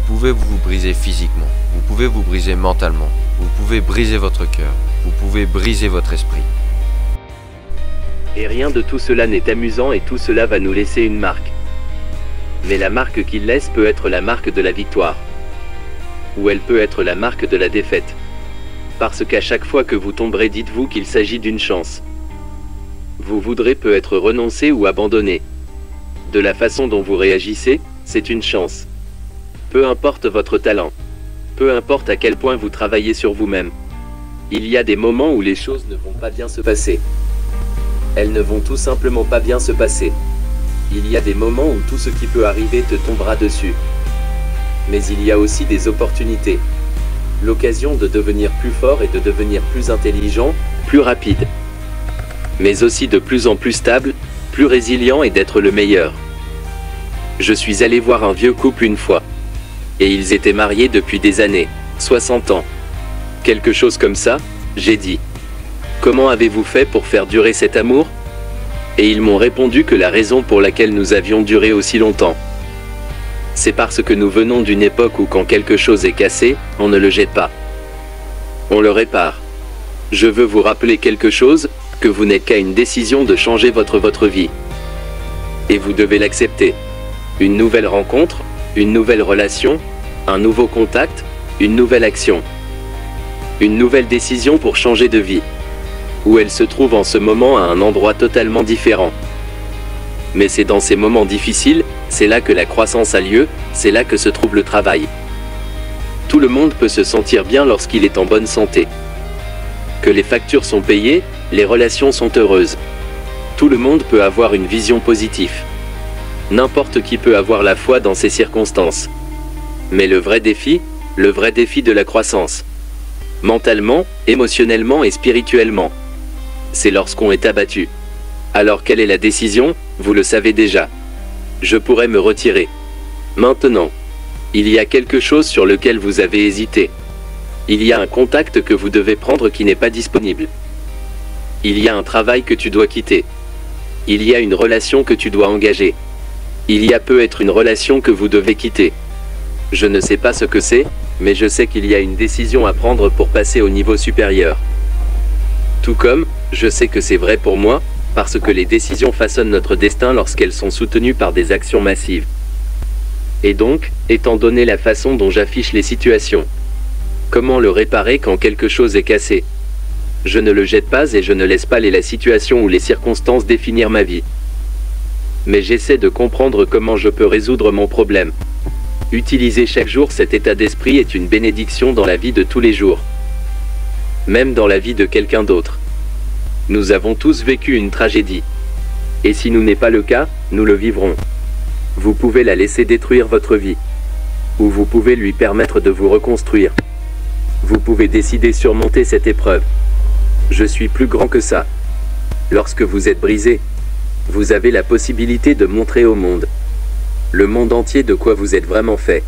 pouvez vous briser physiquement, vous pouvez vous briser mentalement, vous pouvez briser votre cœur, vous pouvez briser votre esprit. Et rien de tout cela n'est amusant et tout cela va nous laisser une marque. Mais la marque qu'il laisse peut être la marque de la victoire. Ou elle peut être la marque de la défaite. Parce qu'à chaque fois que vous tomberez, dites-vous qu'il s'agit d'une chance. Vous voudrez peut-être renoncer ou abandonner. De la façon dont vous réagissez, c'est une chance. Peu importe votre talent. Peu importe à quel point vous travaillez sur vous-même. Il y a des moments où les choses ne vont pas bien se passer. Elles ne vont tout simplement pas bien se passer. Il y a des moments où tout ce qui peut arriver te tombera dessus. Mais il y a aussi des opportunités. L'occasion de devenir plus fort et de devenir plus intelligent, plus rapide. Mais aussi de plus en plus stable, plus résilient et d'être le meilleur. Je suis allé voir un vieux couple une fois. Et ils étaient mariés depuis des années, 60 ans. Quelque chose comme ça, j'ai dit. Comment avez-vous fait pour faire durer cet amour? Et ils m'ont répondu que la raison pour laquelle nous avions duré aussi longtemps, c'est parce que nous venons d'une époque où quand quelque chose est cassé, on ne le jette pas. On le répare. Je veux vous rappeler quelque chose, que vous n'êtes qu'à une décision de changer votre vie. Et vous devez l'accepter. Une nouvelle rencontre, une nouvelle relation, un nouveau contact, une nouvelle action. Une nouvelle décision pour changer de vie. Où elle se trouve en ce moment à un endroit totalement différent. Mais c'est dans ces moments difficiles, c'est là que la croissance a lieu, c'est là que se trouve le travail. Tout le monde peut se sentir bien lorsqu'il est en bonne santé. Que les factures sont payées, les relations sont heureuses. Tout le monde peut avoir une vision positive. N'importe qui peut avoir la foi dans ces circonstances. Mais le vrai défi de la croissance, mentalement, émotionnellement et spirituellement, c'est lorsqu'on est abattu. Alors quelle est la décision? Vous le savez déjà. Je pourrais me retirer. Maintenant, il y a quelque chose sur lequel vous avez hésité. Il y a un contact que vous devez prendre qui n'est pas disponible. Il y a un travail que tu dois quitter. Il y a une relation que tu dois engager. Il y a peut-être une relation que vous devez quitter. Je ne sais pas ce que c'est, mais je sais qu'il y a une décision à prendre pour passer au niveau supérieur. Tout comme, je sais que c'est vrai pour moi, parce que les décisions façonnent notre destin lorsqu'elles sont soutenues par des actions massives. Et donc, étant donné la façon dont j'affiche les situations, comment le réparer quand quelque chose est cassé? Je ne le jette pas et je ne laisse pas la situation ou les circonstances définir ma vie. Mais j'essaie de comprendre comment je peux résoudre mon problème. Utiliser chaque jour cet état d'esprit est une bénédiction dans la vie de tous les jours. Même dans la vie de quelqu'un d'autre. Nous avons tous vécu une tragédie. Et si nous n'est pas le cas, nous le vivrons. Vous pouvez la laisser détruire votre vie. Ou vous pouvez lui permettre de vous reconstruire. Vous pouvez décider de surmonter cette épreuve. Je suis plus grand que ça. Lorsque vous êtes brisé, vous avez la possibilité de montrer au monde, le monde entier, de quoi vous êtes vraiment fait.